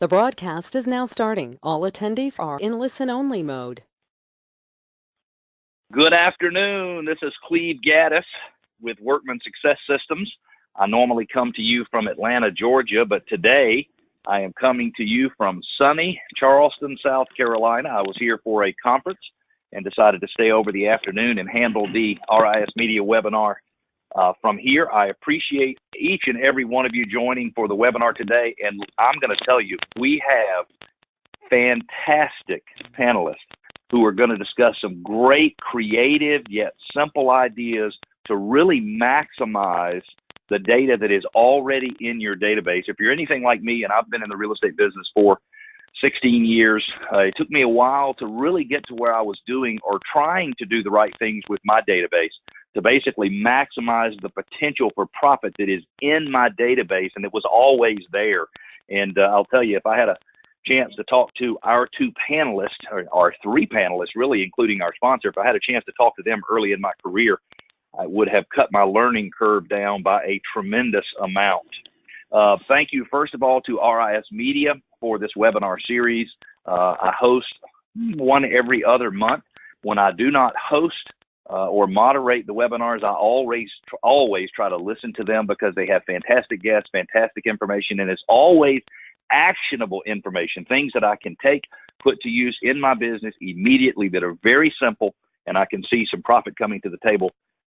The broadcast is now starting. All attendees are in listen-only mode. Good afternoon. This is Cleve Gaddis with Workman Success Systems. I normally come to you from Atlanta, Georgia, but today I am coming to you from sunny Charleston, South Carolina. I was here for a conference and decided to stay over the afternoon and handle the RISMedia webinar from here. I appreciate each and every one of you joining for the webinar today, and I'm going to tell you, we have fantastic panelists who are going to discuss some great, creative, yet simple ideas to really maximize the data that is already in your database. If you're anything like me, and I've been in the real estate business for 16 years, it took me a while to really get to where I was doing or trying to do the right things with my database to basically maximize the potential for profit that is in my database, and it was always there. And I'll tell you, if I had a chance to talk to our two panelists, or our three panelists really, including our sponsor, if I had a chance to talk to them early in my career, I would have cut my learning curve down by a tremendous amount. Thank you, first of all, to RISMedia for this webinar series. I host one every other month. When I do not host or moderate the webinars, I always try to listen to them because they have fantastic guests, fantastic information, and it's always actionable information, things that I can take, put to use in my business immediately that are very simple, and I can see some profit coming to the table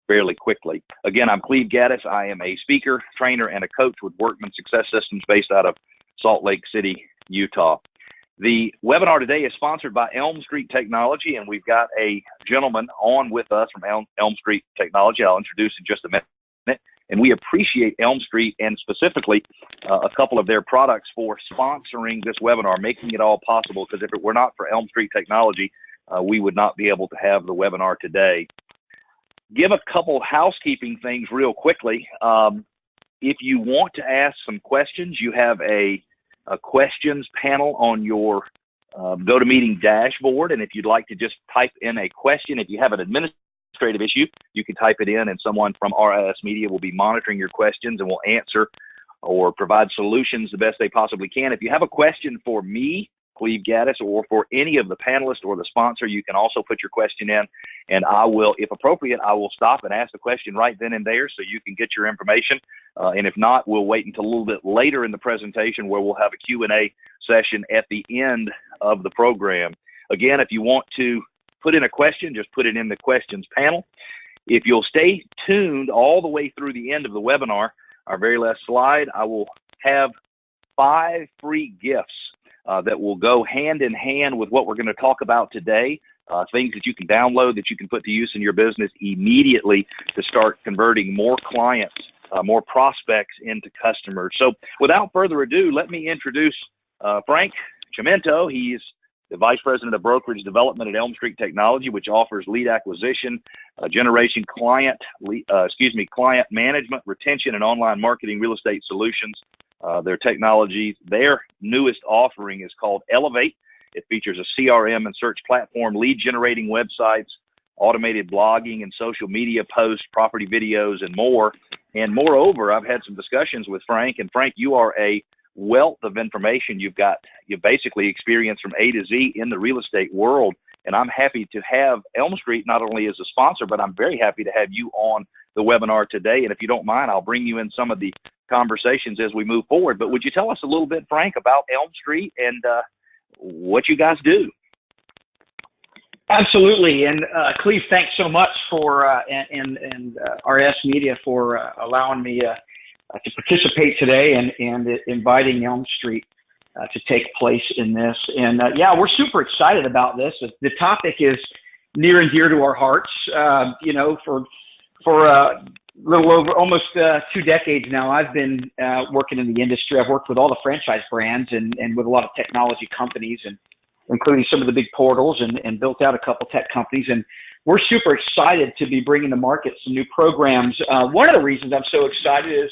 fairly quickly. Again, I'm Cleve Gaddis. I am a speaker, trainer, and a coach with Workman Success Systems based out of Salt Lake City, Utah. The webinar today is sponsored by Elm Street Technology, and we've got a gentleman on with us from Elm Street Technology. I'll introduce in just a minute. And we appreciate Elm Street and specifically a couple of their products for sponsoring this webinar, making it all possible, because if it were not for Elm Street Technology, we would not be able to have the webinar today. Give a couple housekeeping things real quickly. If you want to ask some questions, you have a questions panel on your GoToMeeting dashboard, and if you'd like to just type in a question, if you have an administrative issue, you can type it in, and someone from RISMedia will be monitoring your questions and will answer or provide solutions the best they possibly can. If you have a question for me, Cleve Gaddis, or for any of the panelists or the sponsor, you can also put your question in, and I will, if appropriate, I will stop and ask the question right then and there so you can get your information. And if not, we'll wait until a little bit later in the presentation where we'll have a Q&A session at the end of the program. Again, if you want to put in a question, just put it in the questions panel. If you'll stay tuned all the way through the end of the webinar, our very last slide, I will have 5 free gifts that will go hand in hand with what we're going to talk about today, things that you can download that you can put to use in your business immediately to start converting more clients, more prospects into customers. So without further ado, let me introduce Frank Chimento. He's the Vice President of Brokerage Development at Elm Street Technology, which offers lead acquisition, generation, client management, retention, and online marketing real estate solutions. Their technology, their newest offering is called Elevate. It features a CRM and search platform, lead generating websites, automated blogging and social media posts, property videos, and more. And moreover, I've had some discussions with Frank, and Frank, you are a wealth of information. You've basically experience from A to Z in the real estate world. And I'm happy to have Elm Street not only as a sponsor, but I'm very happy to have you on the webinar today. And if you don't mind, I'll bring you in some of the conversations as we move forward. But would you tell us a little bit, Frank, about Elm Street and what you guys do? Absolutely. And Cleve, thanks so much for and RISMedia for allowing me to participate today and inviting Elm Street to take place in this. And yeah, we're super excited about this. The topic is near and dear to our hearts. You know, for a little over almost 2 decades now, I've been working in the industry. I've worked with all the franchise brands and with a lot of technology companies, and including some of the big portals, and built out a couple tech companies. And we're super excited to be bringing to market some new programs. One of the reasons I'm so excited is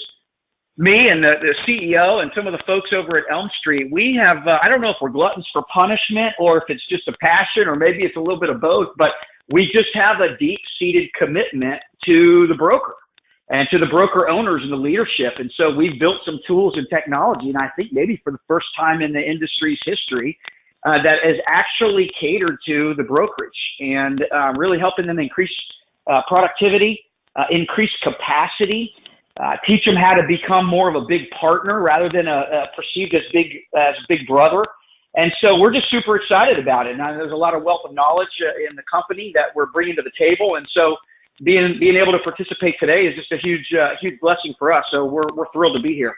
me and the CEO and some of the folks over at Elm Street, we have, I don't know if we're gluttons for punishment or if it's just a passion or maybe it's a little bit of both, but we just have a deep-seated commitment to the broker. and to the broker owners and the leadership. And so we've built some tools and technology, and I think maybe for the first time in the industry's history, that is actually catered to the brokerage and really helping them increase productivity, increase capacity, teach them how to become more of a big partner rather than perceived as big brother. And so we're just super excited about it. Now, there's a lot of wealth of knowledge in the company that we're bringing to the table. And so being able to participate today is just a huge blessing for us. So we're thrilled to be here.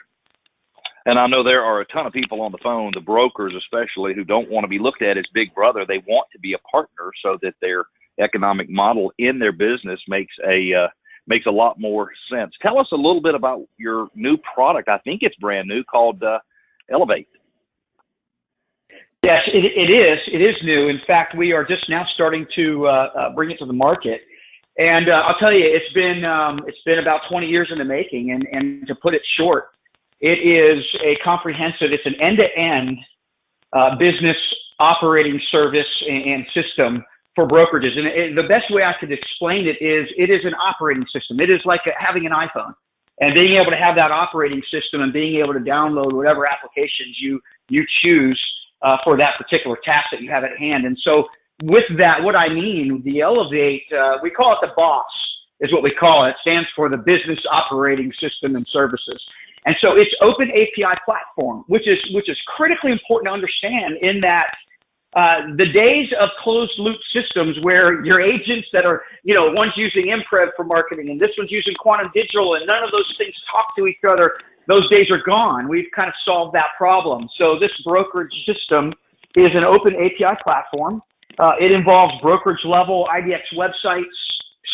And I know there are a ton of people on the phone, the brokers especially, who don't want to be looked at as big brother. They want to be a partner so that their economic model in their business makes a lot more sense. Tell us a little bit about your new product. I think it's brand new, called Elevate. Yes, it is. It is new. In fact, we are just now starting to bring it to the market. And I'll tell you, it's been about 20 years in the making. And to put it short, it is a comprehensive, it's an end-to-end business operating service and system for brokerages. And the best way I could explain it is an operating system. It is like having an iPhone and being able to have that operating system and being able to download whatever applications you choose for that particular task that you have at hand. And so with that, what I mean, the Elevate, we call it the BOSS, is what we call it. It stands for the Business Operating System and Services. And so it's open API platform, which is critically important to understand in that the days of closed loop systems where your agents that are, one's using Imprev for marketing and this one's using Quantum Digital and none of those things talk to each other, those days are gone. We've kind of solved that problem. So this brokerage system is an open API platform. It involves brokerage level IDX websites,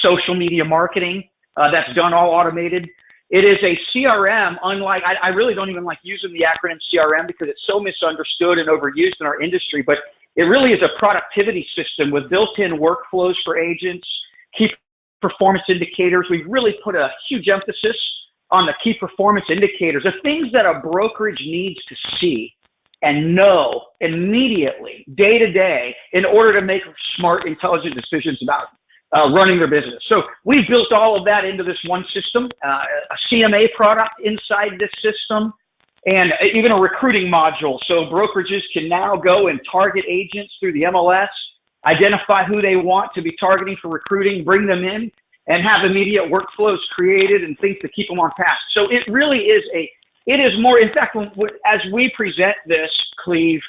social media marketing, that's done all automated. It is a CRM, unlike, I really don't even like using the acronym CRM because it's so misunderstood and overused in our industry, but it really is a productivity system with built-in workflows for agents, key performance indicators. We've really put a huge emphasis on the key performance indicators, the things that a brokerage needs to see and know immediately, day to day, in order to make smart, intelligent decisions about running their business. So we built all of that into this one system, a CMA product inside this system, and even a recruiting module. So brokerages can now go and target agents through the MLS, identify who they want to be targeting for recruiting, bring them in, and have immediate workflows created and things to keep them on task. So it really is it is more, in fact, as we present this, Cleve,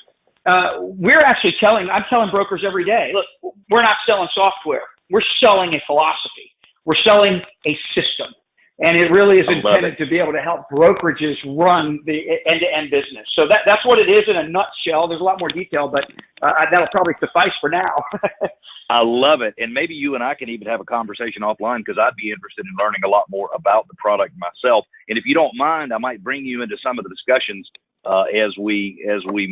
I'm telling brokers every day, look, we're not selling software. We're selling a philosophy. We're selling a system. And it really is intended to be able to help brokerages run the end-to-end business. So that's what it is in a nutshell. There's a lot more detail, but that'll probably suffice for now. I love it. And maybe you and I can even have a conversation offline because I'd be interested in learning a lot more about the product myself. And if you don't mind, I might bring you into some of the discussions as we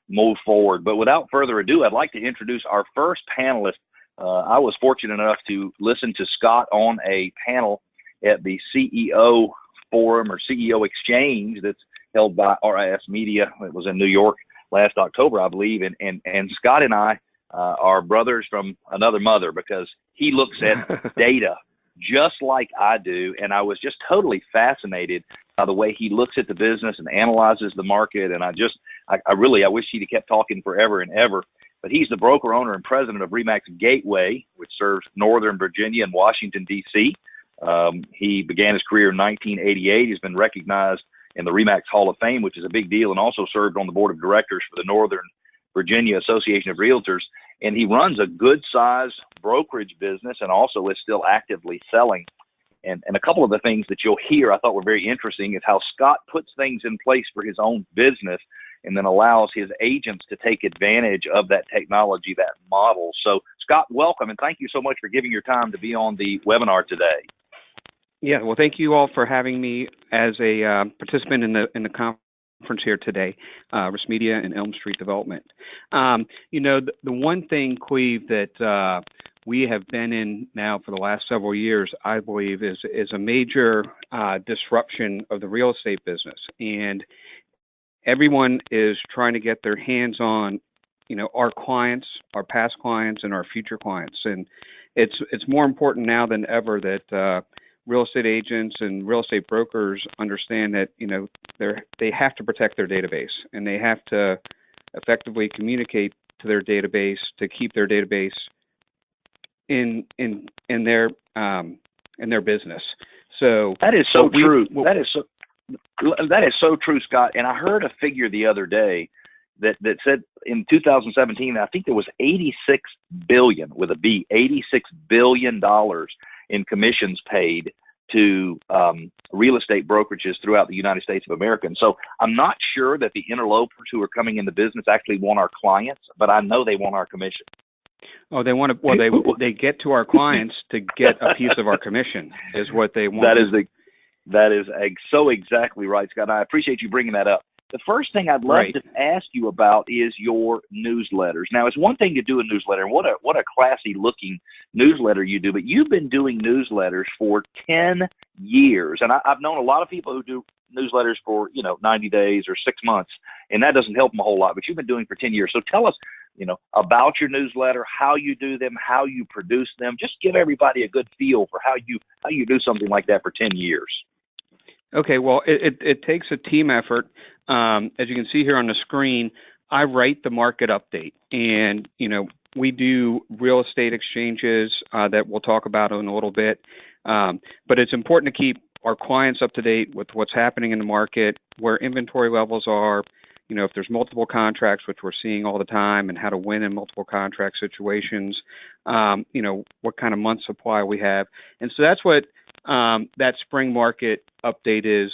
move forward. But without further ado, I'd like to introduce our first panelist. I was fortunate enough to listen to Scott on a panel at the CEO Forum or CEO Exchange that's held by RISMedia. It was in New York last October, I believe. And Scott and I are brothers from another mother because he looks at data just like I do. And I was just totally fascinated by the way he looks at the business and analyzes the market. And I wish he'd have kept talking forever and ever. But he's the broker, owner, and president of RE/MAX Gateway, which serves Northern Virginia and Washington, D.C. He began his career in 1988. He's been recognized in the RE/MAX Hall of Fame, which is a big deal, and also served on the board of directors for the Northern Virginia Association of Realtors. And he runs a good-sized brokerage business and also is still actively selling. And a couple of the things that you'll hear I thought were very interesting is how Scott puts things in place for his own business and then allows his agents to take advantage of that technology, that model. So, Scott, welcome, and thank you so much for giving your time to be on the webinar today. Yeah, well, thank you all for having me as a participant in the conference here today, RISMedia and Elm Street Development. The one thing, Cleve, that we have been in now for the last several years, I believe, is a major disruption of the real estate business. And everyone is trying to get their hands on, our clients, our past clients, and our future clients. And it's more important now than ever that real estate agents and real estate brokers understand that, they have to protect their database, and they have to effectively communicate to their database to keep their database in their business. So that is so true. That is so true, Scott. And I heard a figure the other day that said in 2017, I think there was $86 billion with a B, $86 billion in commissions paid to real estate brokerages throughout the United States of America. And so I'm not sure that the interlopers who are coming in the business actually want our clients, but I know they want our commission. Oh, they want to. Well, they get to our clients to get a piece of our commission is what they want. That is so exactly right, Scott. I appreciate you bringing that up. The first thing I'd love to ask you about is your newsletters. Now, it's one thing to do a newsletter, and what a classy looking newsletter you do, but you've been doing newsletters for 10 years. And I've known a lot of people who do newsletters for, 90 days or 6 months, and that doesn't help them a whole lot, but you've been doing for 10 years. So tell us, about your newsletter, how you do them, how you produce them. Just give everybody a good feel for how you do something like that for 10 years. Okay, well, it takes a team effort. As you can see here on the screen, I write the market update, and we do real estate exchanges that we'll talk about in a little bit. But it's important to keep our clients up to date with what's happening in the market, where inventory levels are, if there's multiple contracts, which we're seeing all the time, and how to win in multiple contract situations, what kind of month supply we have. And so that's what that spring market update is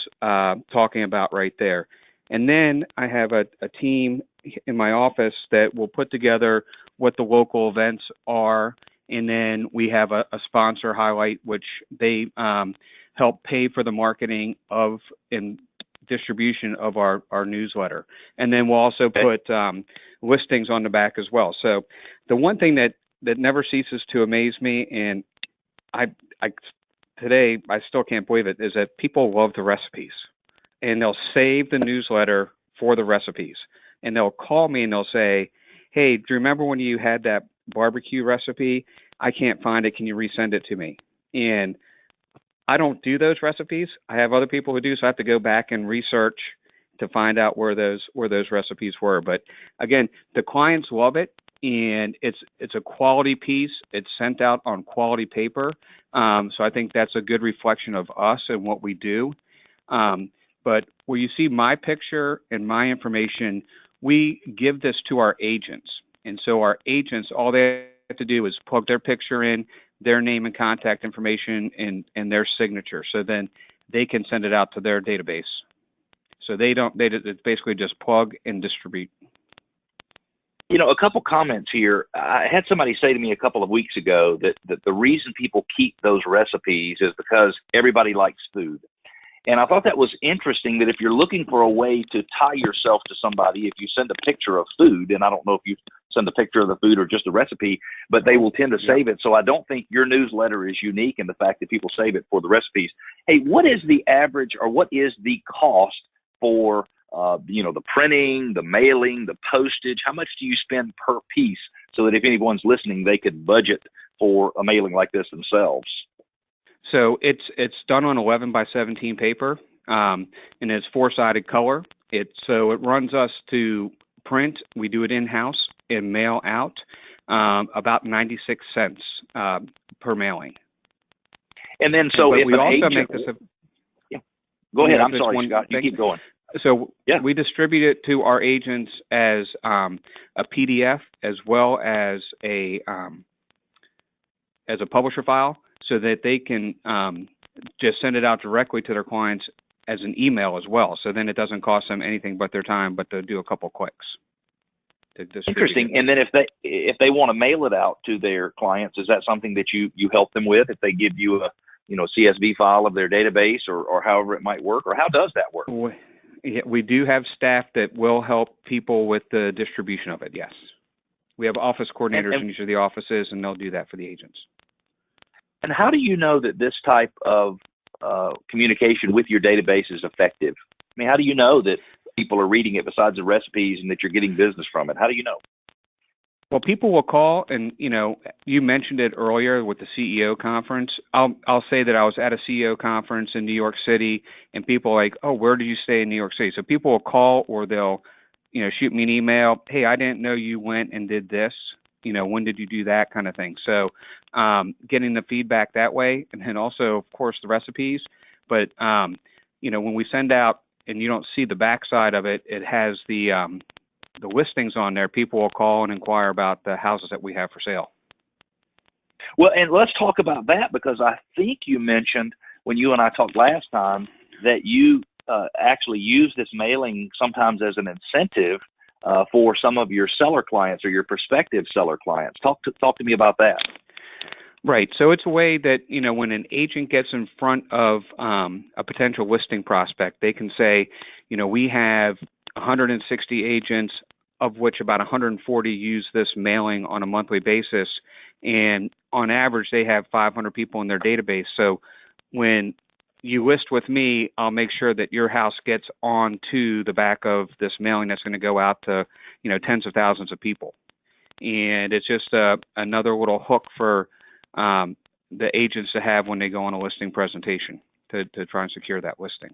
talking about right there. And then I have a team in my office that will put together what the local events are, and then we have a sponsor highlight, which they help pay for the marketing of and distribution of our newsletter. And then we'll also put listings on the back as well. So the one thing that never ceases to amaze me, and today I still can't believe it, is that people love the recipes, and they'll save the newsletter for the recipes, and they'll call me and they'll say, "Hey, do you remember when you had that barbecue recipe? I can't find it. Can you resend it to me?" And I don't do those recipes. I have other people who do, so I have to go back and research to find out where those recipes were. But again, the clients love it, and it's a quality piece. It's sent out on quality paper, so I think that's a good reflection of us and what we do. But where you see my picture and my information, we give this to our agents, and so our agents, all they have to do is plug their picture in, their name and contact information, and their signature. So then they can send it out to their database. So it's basically just plug and distribute. A couple comments here. I had somebody say to me a couple of weeks ago that the reason people keep those recipes is because everybody likes food. And I thought that was interesting, that if you're looking for a way to tie yourself to somebody, if you send a picture of food, and I don't know if you send a picture of the food or just a recipe, but they will tend to save it. So I don't think your newsletter is unique in the fact that people save it for the recipes. Hey, what is the average, or what is the cost for, the printing, the mailing, the postage? How much do you spend per piece, so that if anyone's listening, they could budget for a mailing like this themselves? So it's done on 11 by 17 paper, and it's 4-sided color. So it runs us to print. We do it in-house and mail out about 96 cents per mailing. And then so if we also agent, make this go ahead. I'm sorry, Scott. You keep going. So we distribute it to our agents as a PDF as well as a publisher file, so that they can just send it out directly to their clients as an email as well. So then it doesn't cost them anything but their time, but they'll do a couple clicks. Interesting. And then if they want to mail it out to their clients, is that something that you help them with? If they give you a CSV file of their database, or however it might work, or how does that work? We do have staff that will help people with the distribution of it. Yes, we have office coordinators in each of the offices, and they'll do that for the agents. And how do you know that this type of communication with your database is effective? I mean, how do you know that people are reading it besides the recipes and that you're getting business from it? How do you know? Well, people will call, and you mentioned it earlier with the CEO conference. I'll say that I was at a CEO conference in New York City, and people are like, "Oh, where did you stay in New York City?" So people will call, or they'll, shoot me an email. "Hey, I didn't know you went and did this. When did you do that?" kind of thing. So, getting the feedback that way, and then also, of course, the recipes. But when we send out, and you don't see the backside of it, it has the listings on there. People will call and inquire about the houses that we have for sale. Well, and let's talk about that, because I think you mentioned when you and I talked last time that you actually use this mailing sometimes as an incentive for some of your seller clients or your prospective seller clients. Talk to me about that. Right. So it's a way that, when an agent gets in front of a potential listing prospect, they can say, we have 160 agents, of which about 140 use this mailing on a monthly basis. And on average, they have 500 people in their database. So when you list with me, I'll make sure that your house gets onto the back of this mailing that's going to go out to, tens of thousands of people. And it's just another little hook for the agents to have when they go on a listing presentation to try and secure that listing.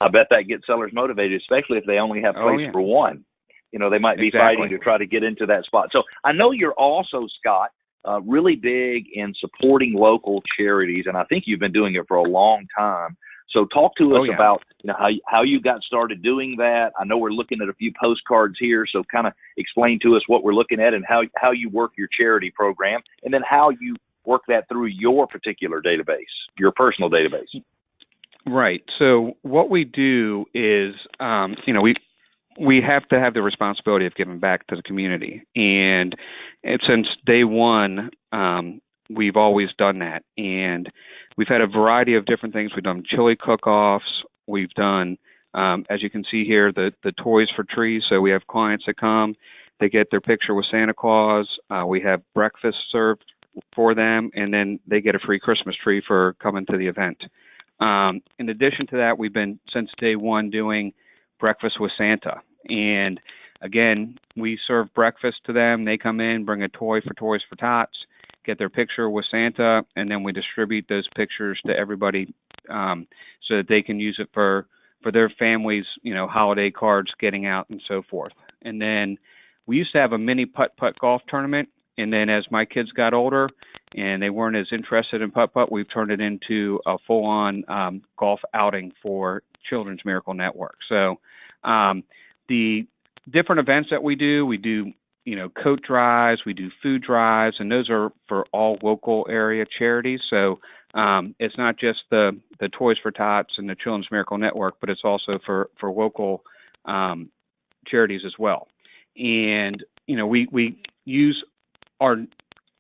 I bet that gets sellers motivated, especially if they only have place for one. They might be fighting to try to get into that spot. So I know you're also, Scott, really big in supporting local charities, and I think you've been doing it for a long time. So talk to us about how you got started doing that. I know we're looking at a few postcards here, so kind of explain to us what we're looking at and how you work your charity program, and then how you work that through your particular database, your personal database. Right. So what we do is, we have to have the responsibility of giving back to the community. And since day one, we've always done that. And we've had a variety of different things. We've done chili cook-offs. We've done, as you can see here, the Toys for Trees. So we have clients that come, they get their picture with Santa Claus. We have breakfast served for them, and then they get a free Christmas tree for coming to the event. In addition to that, we've been, since day one, doing breakfast with Santa. And again, we serve breakfast to them. They come in, bring a toy for Toys for Tots, get their picture with Santa, and then we distribute those pictures to everybody so that they can use it for their families, holiday cards, getting out, and so forth. And then we used to have a mini putt-putt golf tournament. And then as my kids got older and they weren't as interested in putt-putt, we've turned it into a full-on golf outing for Children's Miracle Network. So the different events that we do, coat drives, we do food drives, and those are for all local area charities. So it's not just the Toys for Tots and the Children's Miracle Network, but it's also for local charities as well. And, we use our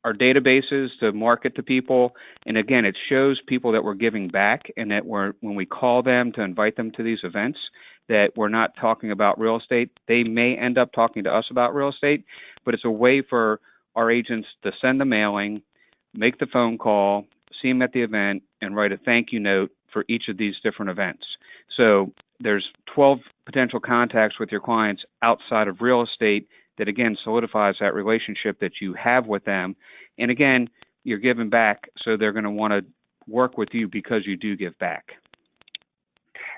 databases to market to people. And again, it shows people that we're giving back, and that when we call them to invite them to these events, that we're not talking about real estate. They may end up talking to us about real estate, but it's a way for our agents to send the mailing, make the phone call, see them at the event, and write a thank you note for each of these different events. So there's 12 potential contacts with your clients outside of real estate that, again, solidifies that relationship that you have with them. And again, you're giving back, so they're going to want to work with you because you do give back.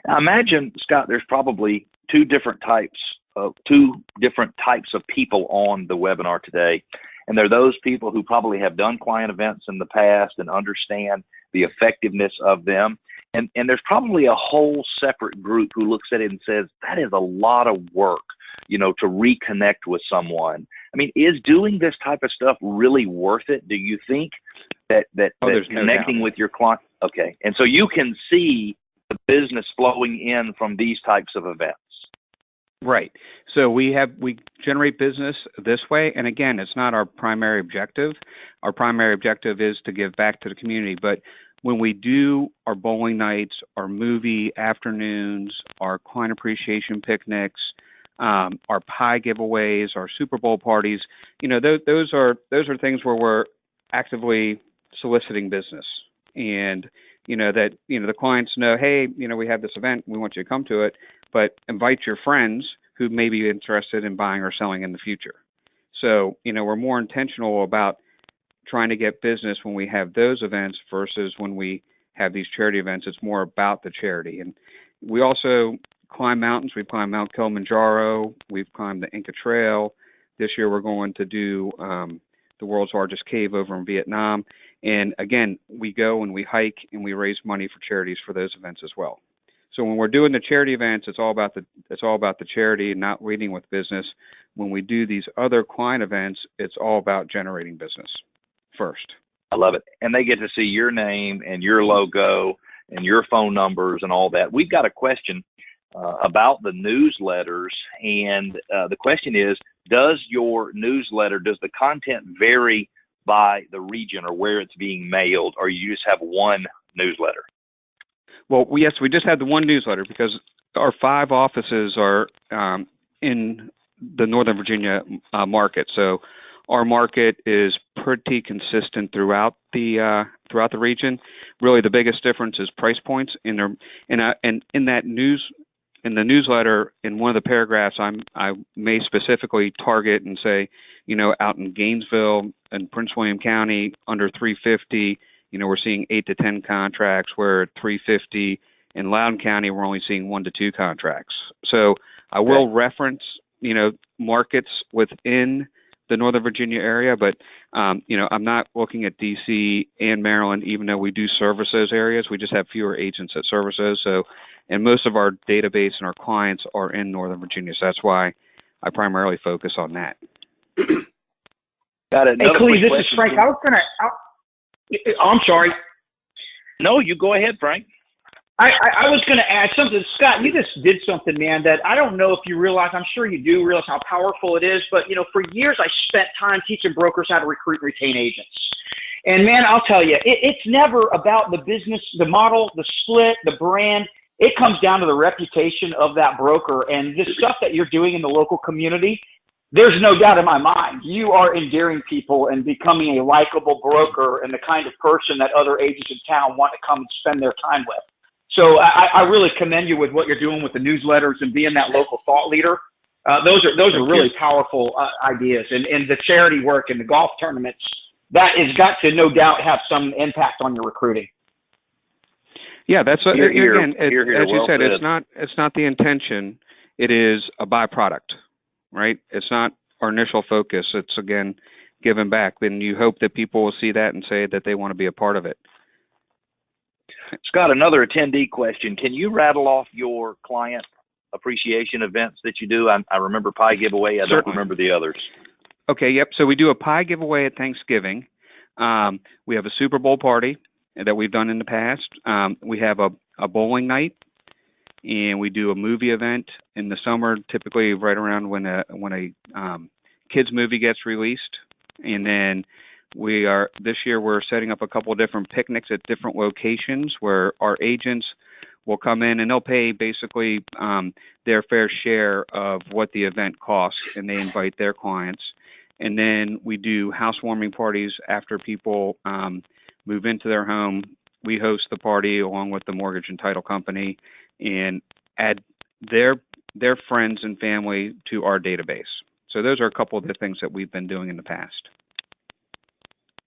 Now imagine, Scott, there's probably two different types of people on the webinar today. And they're those people who probably have done client events in the past and understand the effectiveness of them. And there's probably a whole separate group who looks at it and says, that is a lot of work, to reconnect with someone. I mean, is doing this type of stuff really worth it? Do you think that connecting with your client? Okay. And so you can see the business flowing in from these types of events. Right. So we generate business this way. And again, it's not our primary objective. Our primary objective is to give back to the community. But when we do our bowling nights, our movie afternoons, our client appreciation picnics, our pie giveaways, our Super Bowl parties, those are things where we're actively soliciting business. And the clients know, hey, we have this event, we want you to come to it, but invite your friends who may be interested in buying or selling in the future. So, we're more intentional about trying to get business when we have those events versus when we have these charity events. It's more about the charity. And we also climb mountains. We've climbed Mount Kilimanjaro. We've climbed the Inca Trail. This year we're going to do the world's largest cave over in Vietnam. And again, we go and we hike and we raise money for charities for those events as well. So when we're doing the charity events, it's all about the charity and not leading with business. When we do these other client events, it's all about generating business first. I love it. And they get to see your name and your logo and your phone numbers and all that. We've got a question about the newsletters. And the question is, does your newsletter, does the content vary by the region or where it's being mailed, or you just have one newsletter? Well, yes, we just had the one newsletter because our 5 offices are in the Northern Virginia market. So our market is pretty consistent throughout the region. Really, the biggest difference is price points. In the newsletter, in one of the paragraphs, I may specifically target and say, out in Gainesville and Prince William County under 350, we're seeing 8 to 10 contracts. Where at 350 in Loudoun County, we're only seeing 1 to 2 contracts. So I will reference, markets within the Northern Virginia area, but I'm not looking at DC and Maryland, even though we do service those areas. We just have fewer agents that service those. So, and most of our database and our clients are in Northern Virginia. So that's why I primarily focus on that. Got it. Hey, Cleve, this is Frank. I'm sorry. No, you go ahead, Frank. I was going to add something. Scott, you just did something, man, that I don't know if you realize. I'm sure you do realize how powerful it is. But, for years I spent time teaching brokers how to recruit and retain agents. And, man, I'll tell you, it's never about the business, the model, the split, the brand. It comes down to the reputation of that broker. And the stuff that you're doing in the local community, there's no doubt in my mind, you are endearing people and becoming a likable broker and the kind of person that other agents in town want to come and spend their time with. So I really commend you with what you're doing with the newsletters and being that local thought leader. Those are really powerful ideas. And the charity work and the golf tournaments, that has got to no doubt have some impact on your recruiting. Yeah, that's as you said, said. It's not the intention. It is a byproduct, right? It's not our initial focus. It's again giving back. Then you hope that people will see that and say that they want to be a part of it. Scott, another attendee question. Can you rattle off your client appreciation events that you do? I remember pie giveaway. I don't remember the others. Okay, yep. So we do a pie giveaway at Thanksgiving. We have a Super Bowl party that we've done in the past. We have a bowling night, and we do a movie event in the summer, typically right around when a kids movie gets released. And then this year we're setting up a couple of different picnics at different locations where our agents will come in and they'll pay basically their fair share of what the event costs, and they invite their clients. And then we do housewarming parties after people move into their home. We host the party along with the mortgage and title company and add their friends and family to our database. So those are a couple of the things that we've been doing in the past.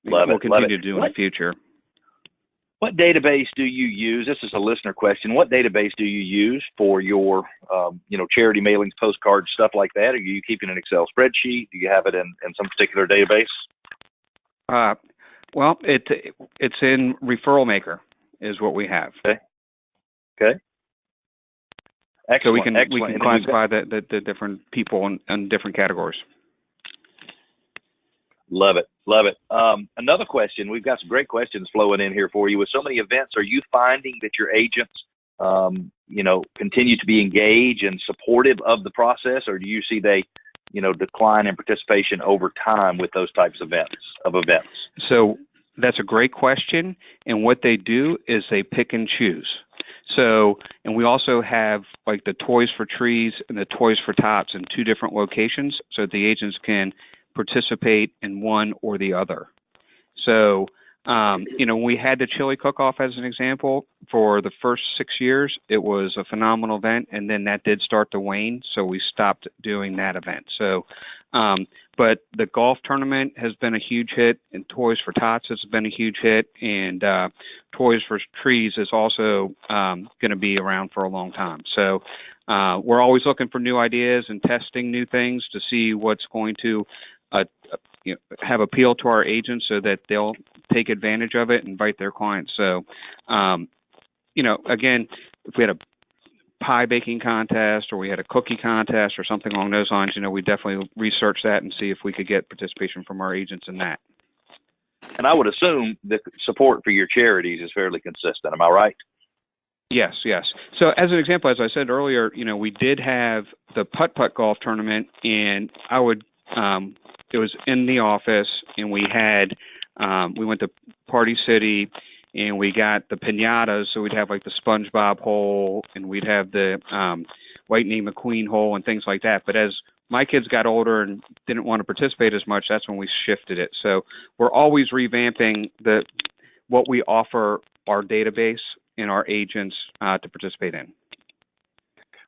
We'll continue to do in the future. What database do you use? This is a listener question. What database do you use for your, charity mailings, postcards, stuff like that? Are you keeping an Excel spreadsheet? Do you have it in some particular database? Well, it's in Referral Maker is what we have. Okay. Excellent. So we can classify the different people in different categories. Love it. Another question. We've got some great questions flowing in here for you. With so many events, are you finding that your agents, continue to be engaged and supportive of the process, or do you see they, decline in participation over time with those types of events? So that's a great question. And what they do is they pick and choose. So, and we also have like the Toys for Trees and the Toys for Tots in 2 different locations, so the agents can participate in one or the other. So When we had the chili cook-off as an example, for the first 6 years, it was a phenomenal event, and then that did start to wane, so we stopped doing that event. So, but the golf tournament has been a huge hit, and Toys for Tots has been a huge hit, and Toys for Trees is also going to be around for a long time. So we're always looking for new ideas and testing new things to see what's going to have appeal to our agents so that they'll take advantage of it and invite their clients. So, again, if we had a pie baking contest or we had a cookie contest or something along those lines, we definitely research that and see if we could get participation from our agents in that. And I would assume the support for your charities is fairly consistent. Am I right? Yes. So as an example, as I said earlier, we did have the putt-putt golf tournament, and it was in the office, and we went to Party City, and we got the piñatas, so we'd have like the SpongeBob hole, and we'd have the Lightning McQueen hole and things like that. But as my kids got older and didn't want to participate as much, that's when we shifted it. So we're always revamping what we offer our database and our agents to participate in.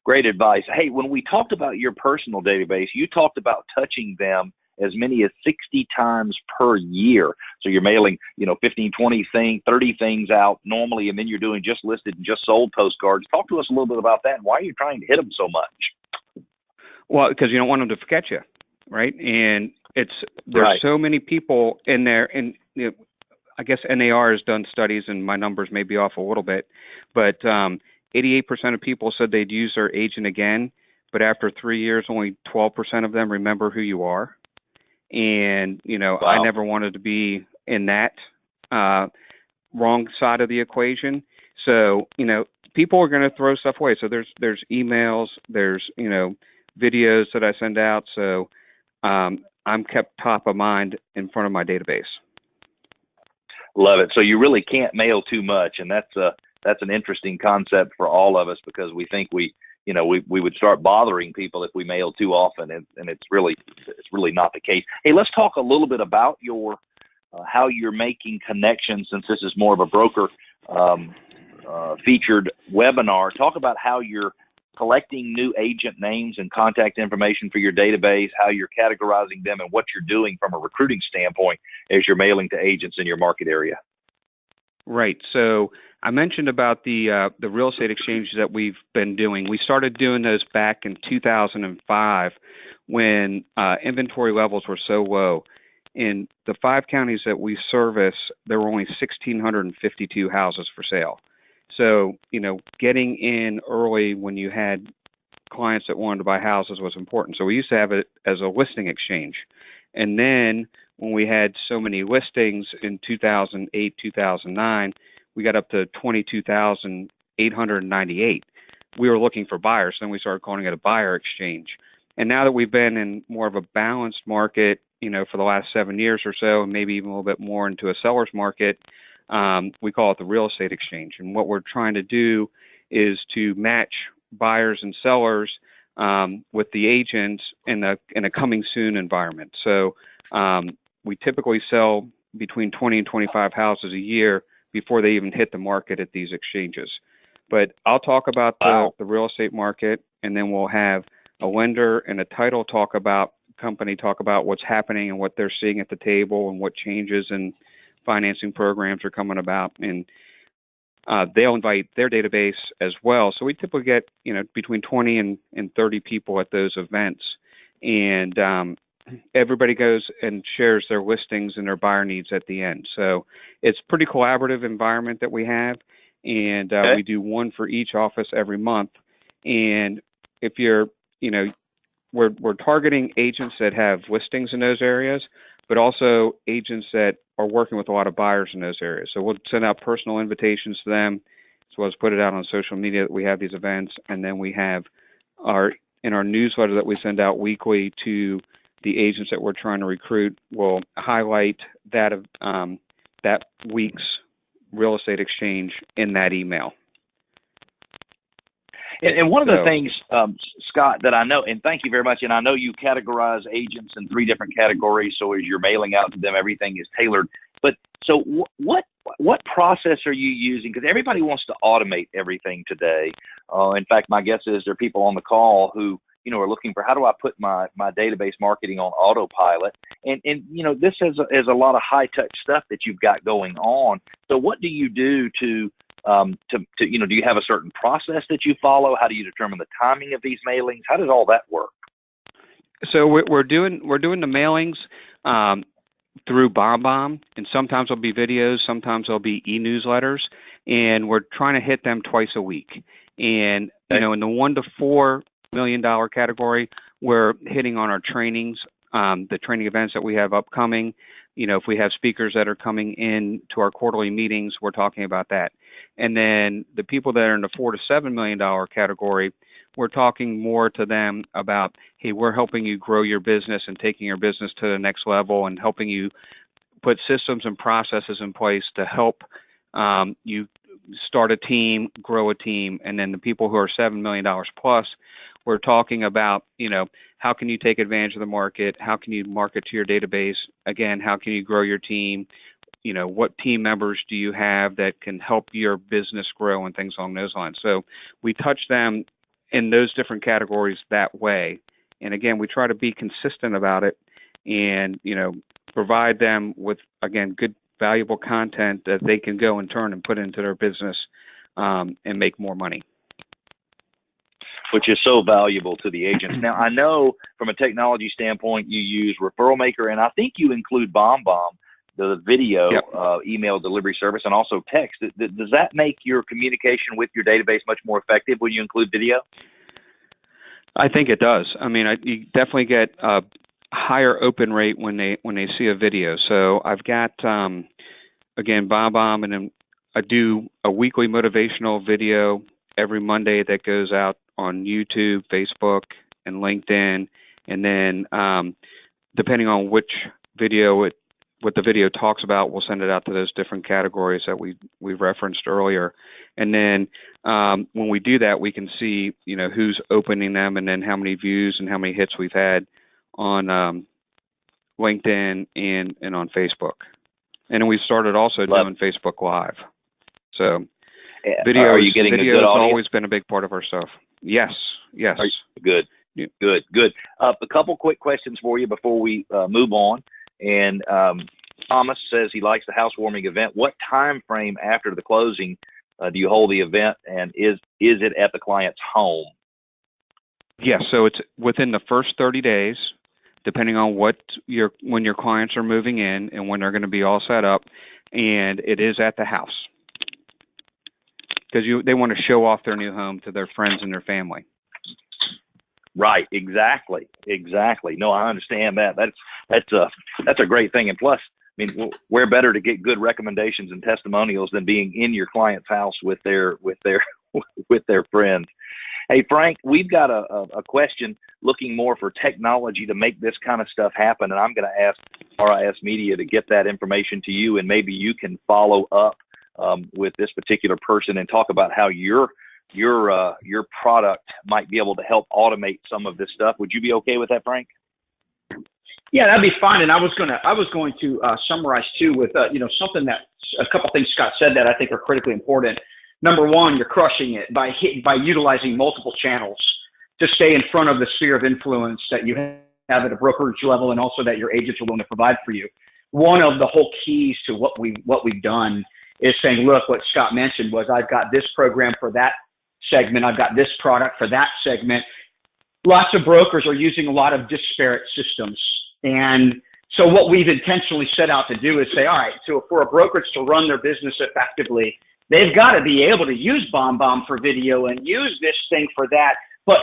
Great advice. Hey, when we talked about your personal database, you talked about touching them as many as 60 times per year. So you're mailing, 15, 20 things, 30 things out normally, and then you're doing just listed and just sold postcards. Talk to us a little bit about that. Why are you trying to hit them so much? Well, because you don't want them to forget you, right? And there's right. So many people in there, and I guess NAR has done studies, and my numbers may be off a little bit, but 88% of people said they'd use their agent again, but after 3 years, only 12% of them remember who you are. And, Wow. I never wanted to be in that wrong side of the equation. So, people are going to throw stuff away. So there's emails, there's, videos that I send out. So I'm kept top of mind in front of my database. Love it. So you really can't mail too much. And that's an interesting concept for all of us, because we think we would start bothering people if we mail too often, and it's really not the case. Hey, let's talk a little bit about your how you're making connections, since this is more of a broker featured webinar. Talk about how you're collecting new agent names and contact information for your database, how you're categorizing them, and what you're doing from a recruiting standpoint as you're mailing to agents in your market area. Right. So I mentioned about the real estate exchanges that we've been doing. We started doing those back in 2005 when inventory levels were so low. In the 5 counties that we service, there were only 1,652 houses for sale. So, getting in early when you had clients that wanted to buy houses was important. So we used to have it as a listing exchange. And then when we had so many listings in 2008, 2009, we got up to 22,898. We were looking for buyers. Then we started calling it a buyer exchange. And now that we've been in more of a balanced market, for the last 7 years or so, and maybe even a little bit more into a seller's market, we call it the real estate exchange. And what we're trying to do is to match buyers and sellers with the agents in a coming soon environment. So we typically sell between 20 and 25 houses a year before they even hit the market at these exchanges. But I'll talk about the real estate market, and then we'll have a lender and a title company talk about what's happening and what they're seeing at the table and what changes and financing programs are coming about. And they'll invite their database as well. So we typically get, between 20 and 30 people at those events. And everybody goes and shares their listings and their buyer needs at the end. So it's a pretty collaborative environment that we have. And we do one for each office every month. And if you're, we're targeting agents that have listings in those areas, but also agents that are working with a lot of buyers in those areas. So we'll send out personal invitations to them, as well as put it out on social media that we have these events. And then we have in our newsletter that we send out weekly to the agents that we're trying to recruit, we'll highlight that week's real estate exchange in that email. And one of the things, Scott, that I know, and thank you very much, and I know you categorize agents in 3 different categories, so as you're mailing out to them, everything is tailored. But so what process are you using? Because everybody wants to automate everything today. In fact, my guess is there are people on the call who, you know, are looking for, how do I put my database marketing on autopilot? And you know, this is a lot of high touch stuff that you've got going on. So what do you do to you know, do you have a certain process that you follow? How do you determine the timing of these mailings? How does all that work? So we're doing the mailings through BombBomb, and sometimes there'll be videos, sometimes there'll be e-newsletters, and we're trying to hit them twice a week. And you know, in the $1 to $4 million category, we're hitting on our trainings, the training events that we have upcoming. You know, if we have speakers that are coming in to our quarterly meetings, we're talking about that. And then the people that are in the $4 to $7 million category, we're talking more to them about, hey, we're helping you grow your business and taking your business to the next level and helping you put systems and processes in place to help you start a team, grow a team. And then the people who are $7 million plus, we're talking about, you know, how can you take advantage of the market? How can you market to your database? Again, how can you grow your team? You know, what team members do you have that can help your business grow and things along those lines? So we touch them in those different categories that way. And again, we try to be consistent about it and, you know, provide them with, again, good, valuable content that they can go and turn and put into their business and make more money. Which is so valuable to the agents. Now, I know from a technology standpoint, you use Referral Maker, and I think you include BombBomb, the video email delivery service, and also text. Does that make your communication with your database much more effective when you include video? I think it does. I mean, you definitely get a higher open rate when they see a video. So I've got, again, BombBomb, and then I do a weekly motivational video every Monday that goes out on YouTube, Facebook, and LinkedIn. And then depending on which video what the video talks about, we'll send it out to those different categories that we referenced earlier. And then when we do that, we can see, you know, who's opening them and then how many views and how many hits we've had on LinkedIn and on Facebook. And then we started also doing Facebook Live. So video has always been a big part of our stuff. Yes. Good. A couple quick questions for you before we move on. And Thomas says he likes the housewarming event. What time frame after the closing do you hold the event, and is it at the client's home? Yes, so it's within the first 30 days, depending on when your clients are moving in and when they're going to be all set up, and it is at the house because they want to show off their new home to their friends and their family. Right, exactly. No, I understand that. That's a great thing. And plus, I mean, where better to get good recommendations and testimonials than being in your client's house with their friends. Hey, Frank, we've got a question looking more for technology to make this kind of stuff happen, and I'm going to ask RISMedia to get that information to you, and maybe you can follow up with this particular person and talk about how your product might be able to help automate some of this stuff. Would you be okay with that, Frank? Yeah, that'd be fine. And I was going to summarize too with something that a couple things Scott said that I think are critically important. Number one, you're crushing it by utilizing multiple channels to stay in front of the sphere of influence that you have at a brokerage level, and also that your agents are willing to provide for you. One of the whole keys to what we've done is saying, look, what Scott mentioned was, I've got this program for that segment, I've got this product for that segment. Lots of brokers are using a lot of disparate systems. And so what we've intentionally set out to do is say, all right, so for a brokerage to run their business effectively, they've got to be able to use BombBomb for video and use this thing for that. But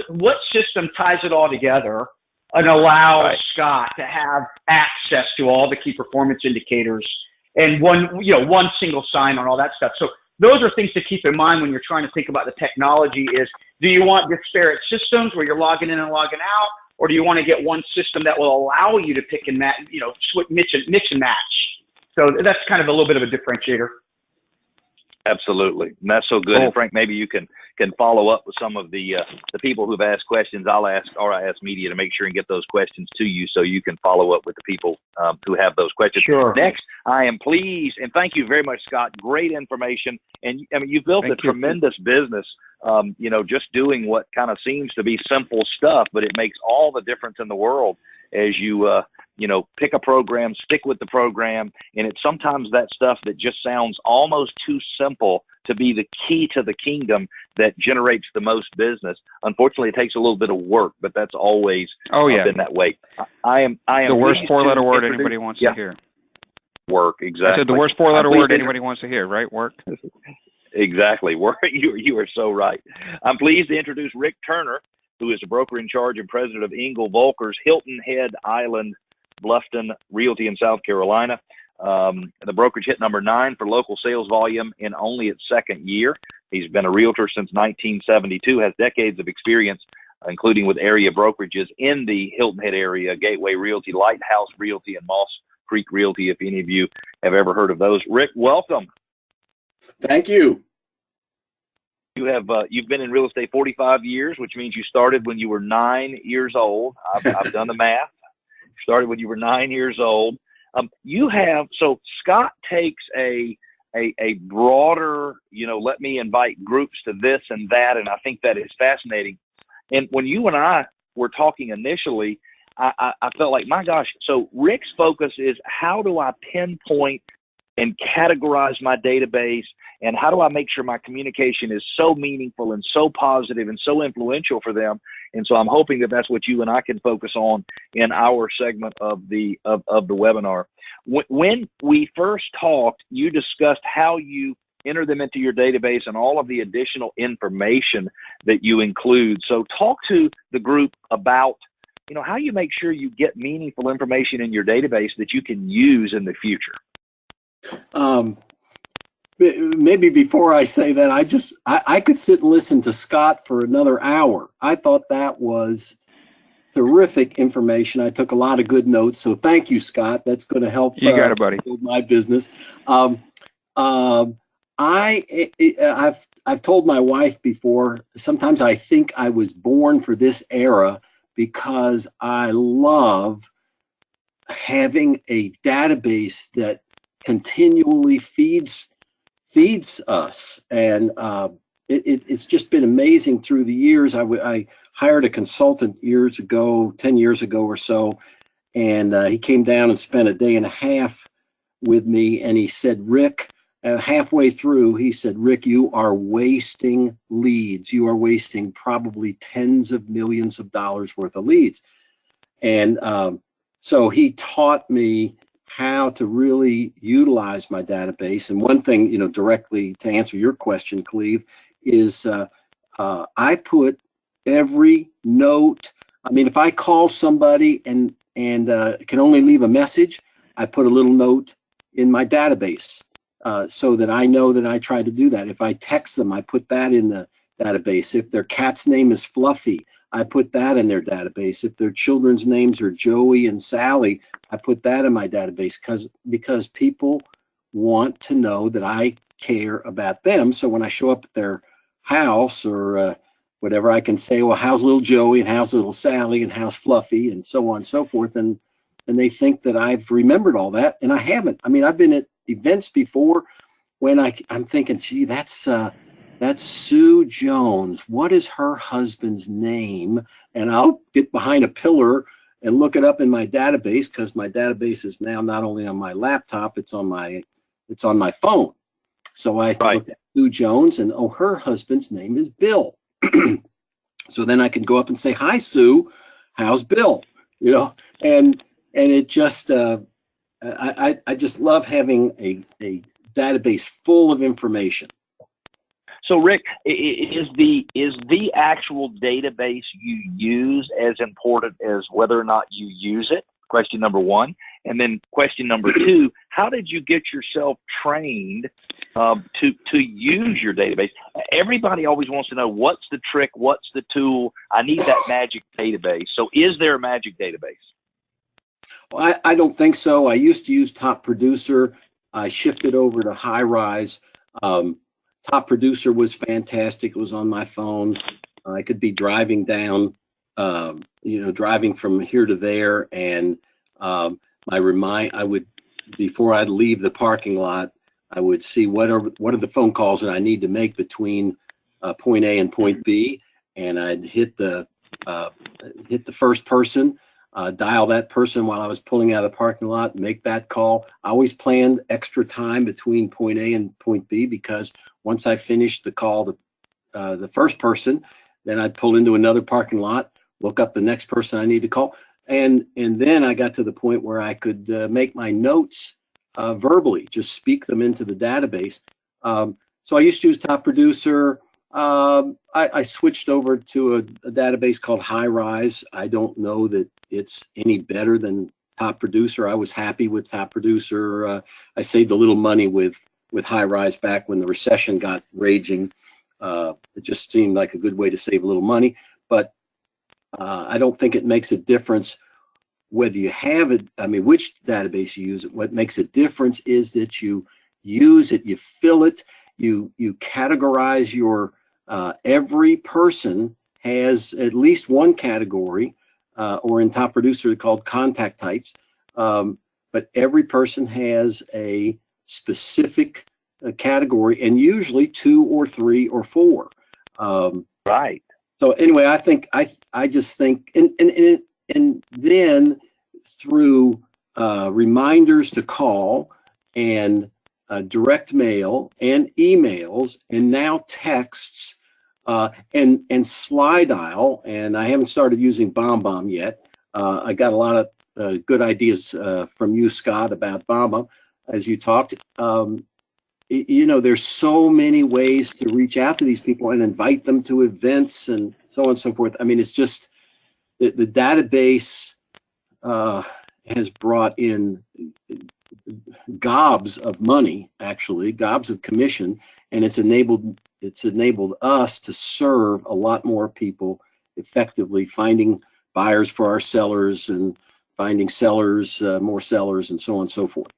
what system ties it all together and allows Scott to have access to all the key performance indicators and one single sign on all that stuff. So those are things to keep in mind when you're trying to think about the technology is, do you want disparate systems where you're logging in and logging out? Or do you want to get one system that will allow you to pick and match, mix and match? So that's kind of a little bit of a differentiator. Absolutely. And that's so good. And Frank, maybe you can can follow up with some of the people who've asked questions. I'll ask RISMedia to make sure and get those questions to you so you can follow up with the people who have those questions. Sure. Next, I am pleased, and thank you very much, Scott. Great information. And I mean, you've built a tremendous business, you know, just doing what kind of seems to be simple stuff, but it makes all the difference in the world as you, you know, pick a program, stick with the program. And it's sometimes that stuff that just sounds almost too simple to be the key to the kingdom that generates the most business. Unfortunately, it takes a little bit of work, but that's always been that way. I am the worst four-letter word anybody wants to hear. Work, exactly. I said the worst four-letter word anybody wants to hear, right? Work. Exactly. Work. You are so right. I'm pleased to introduce Rick Turner, who is the broker in charge and president of Engel Volker's Hilton Head Island Bluffton Realty in South Carolina. The brokerage hit number 9 for local sales volume in only its second year. He's been a realtor since 1972, has decades of experience, including with area brokerages in the Hilton Head area, Gateway Realty, Lighthouse Realty, and Moss Creek Realty, if any of you have ever heard of those. Rick, welcome. Thank you. You have you've been in real estate 45 years, which means you started when you were 9 years old. I've done the math. Started when you were 9 years old. So Scott takes a broader, you know, let me invite groups to this and that, and I think that is fascinating. And when you and I were talking initially, I felt like, my gosh, so Rick's focus is how do I pinpoint and categorize my database, and how do I make sure my communication is so meaningful and so positive and so influential for them? And so I'm hoping that that's what you and I can focus on in our segment of the webinar. When we first talked, you discussed how you enter them into your database and all of the additional information that you include. So talk to the group about, you know, how you make sure you get meaningful information in your database that you can use in the future. Maybe before I say that, I could sit and listen to Scott for another hour. I thought that was terrific information. I took a lot of good notes, so thank you, Scott. That's going to help you got it, buddy. build my business. I've told my wife before, sometimes I think I was born for this era because I love having a database that continually feeds us, and it's just been amazing through the years. I hired a consultant years ago, 10 years ago or so, and he came down and spent a day and a half with me, and he said, Rick, halfway through, he said, Rick, you are wasting leads. You are wasting probably tens of millions of dollars worth of leads. And so he taught me how to really utilize my database. And one thing, you know, directly to answer your question, Cleve, is I put every note. I mean, if I call somebody and can only leave a message, I put a little note in my database so that I know that I try to do that. If I text them, I put that in the database. If their cat's name is Fluffy, I put that in their database. If their children's names are Joey and Sally, I put that in my database because people want to know that I care about them. So when I show up at their house or whatever, I can say, well, how's little Joey and how's little Sally and how's Fluffy and so on and so forth. And they think that I've remembered all that, and I haven't. I mean, I've been at events before when I'm thinking, gee, that's Sue Jones. What is her husband's name? And I'll get behind a pillar and look it up in my database, because my database is now not only on my laptop, it's on my phone. So I look at Sue Jones, and oh, her husband's name is Bill. So then I can go up and say, hi, Sue, how's Bill? You know, and it just I just love having a database full of information. So Rick, is the actual database you use as important as whether or not you use it? Question number one. And then question number two, how did you get yourself trained to use your database? Everybody always wants to know, what's the trick? What's the tool? I need that magic database. So is there a magic database? Well, I don't think so. I used to use Top Producer. I shifted over to High Rise. Top Producer was fantastic. It was on my phone. I could be driving down, driving from here to there, and I would, before I'd leave the parking lot, I would see what are the phone calls that I need to make between point A and point B, and I'd hit the first person, dial that person while I was pulling out of the parking lot, make that call. I always planned extra time between point A and point B, because once I finished the call to the first person, then I'd pull into another parking lot, look up the next person I need to call, and then I got to the point where I could make my notes verbally, just speak them into the database. So I used to use Top Producer. I switched over to a database called RISMedia. I don't know that it's any better than Top Producer. I was happy with Top Producer. I saved a little money with RISMedia back when the recession got raging. It just seemed like a good way to save a little money, but I don't think it makes a difference whether you have it, which database you use. What makes a difference is that you use it, you fill it, you categorize your, every person has at least one category, or in Top Producer called contact types, but every person has a specific category, and usually 2 or 3 or 4. Right. So anyway, I just think, and then through reminders to call, and direct mail and emails, and now texts, and slide dial, and I haven't started using BombBomb yet. I got a lot of good ideas from you, Scott, about BombBomb as you talked. There's so many ways to reach out to these people and invite them to events and so on and so forth. It's just the database has brought in gobs of money, actually, gobs of commission, and it's enabled us to serve a lot more people effectively, finding buyers for our sellers and finding sellers, more sellers, and so on and so forth.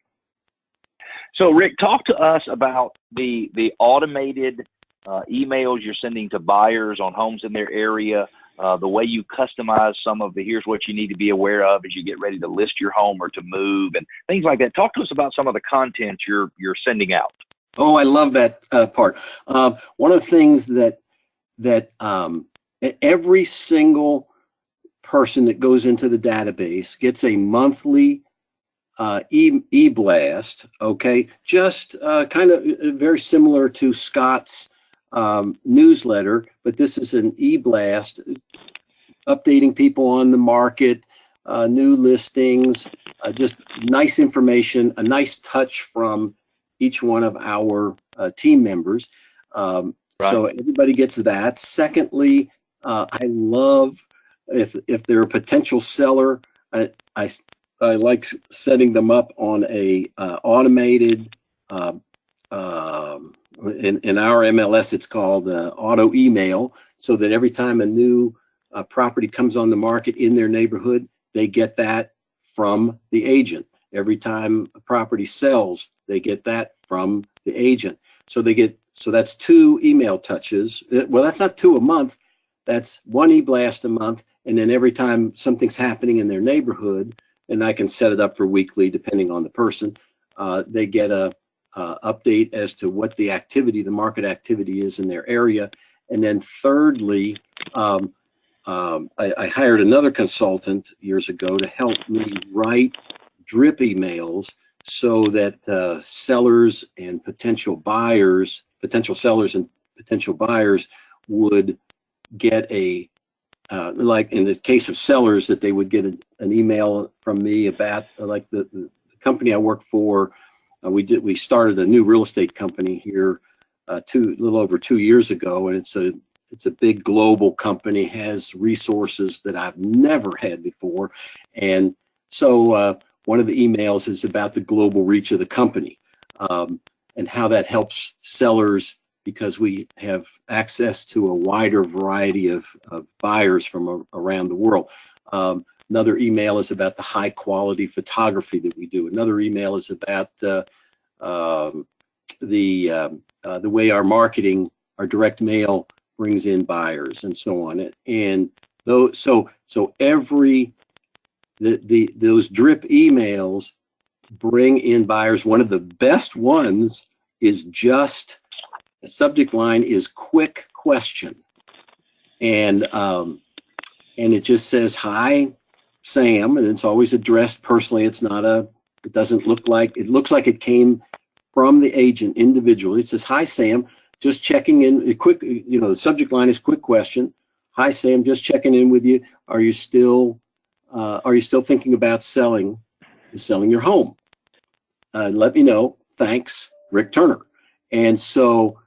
So, Rick, talk to us about the automated emails you're sending to buyers on homes in their area, the way you customize some of the here's what you need to be aware of as you get ready to list your home or to move and things like that. Talk to us about some of the content you're sending out. Oh, I love that part. One of the things that every single person that goes into the database gets a monthly e-blast, okay, just kind of very similar to Scott's newsletter, but this is an e-blast updating people on the market, new listings, just nice information, a nice touch from each one of our team members. Right. So everybody gets that. Secondly, I love if they're a potential seller, I like setting them up on a automated, in our MLS, it's called auto email, so that every time a new property comes on the market in their neighborhood, they get that from the agent. Every time a property sells, they get that from the agent. So that's 2 email touches. Well, that's not 2 a month. That's 1 e-blast a month. And then every time something's happening in their neighborhood, and I can set it up for weekly depending on the person, they get a update as to what the market activity is in their area. And then thirdly, I hired another consultant years ago to help me write drip emails so that sellers and potential sellers and potential buyers would get like in the case of sellers, that they would get an email from me about, like the company I work for. We started a new real estate company here a little over 2 years ago, and it's a big global company, has resources that I've never had before. And so one of the emails is about the global reach of the company, and how that helps sellers, because we have access to a wider variety of buyers from around the world. Another email is about the high quality photography that we do. Another email is about the way our marketing, our direct mail brings in buyers and so on. And those those drip emails bring in buyers. One of the best ones is just the subject line is quick question, and it just says, "Hi, Sam," and it's always addressed personally. It's not it doesn't look like, it looks like it came from the agent individually. It says, "Hi, Sam, just checking in." Quick, the subject line is quick question. "Hi, Sam, just checking in with you. Are you still thinking about selling your home? Let me know. Thanks, Rick Turner." And so